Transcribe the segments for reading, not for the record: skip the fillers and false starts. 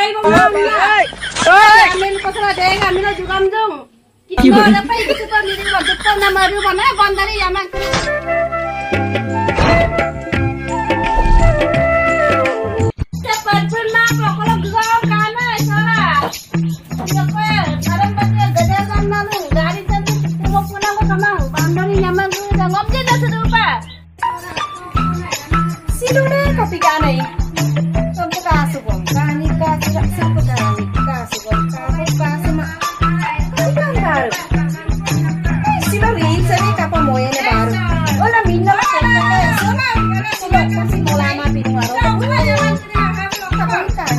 Kumain mo muna. Amin ko sa deng, amin na jugam jung. Kita ada pa ikut pa miri wa dutta na maru mana bandari yaman. Cepat purna kalau gua kana sara. Siapa? Sekarang baca gada kana lu. Gari tadi mau pulang ke kamar. Bandari yaman tu dah ngomje dah serupa. Silune kopi kanai. Sampai kasu bom. Kani kasu sampai kani kasu bom. Kamu kasu mah. Baru. Sila rin sini kapal moya na baru. Wala minna la kaya sana. Sila kasi mula na pinwaro. Wala yaman sila kapal kan.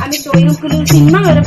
আমি তো এরকম করে সিনেমা ওরা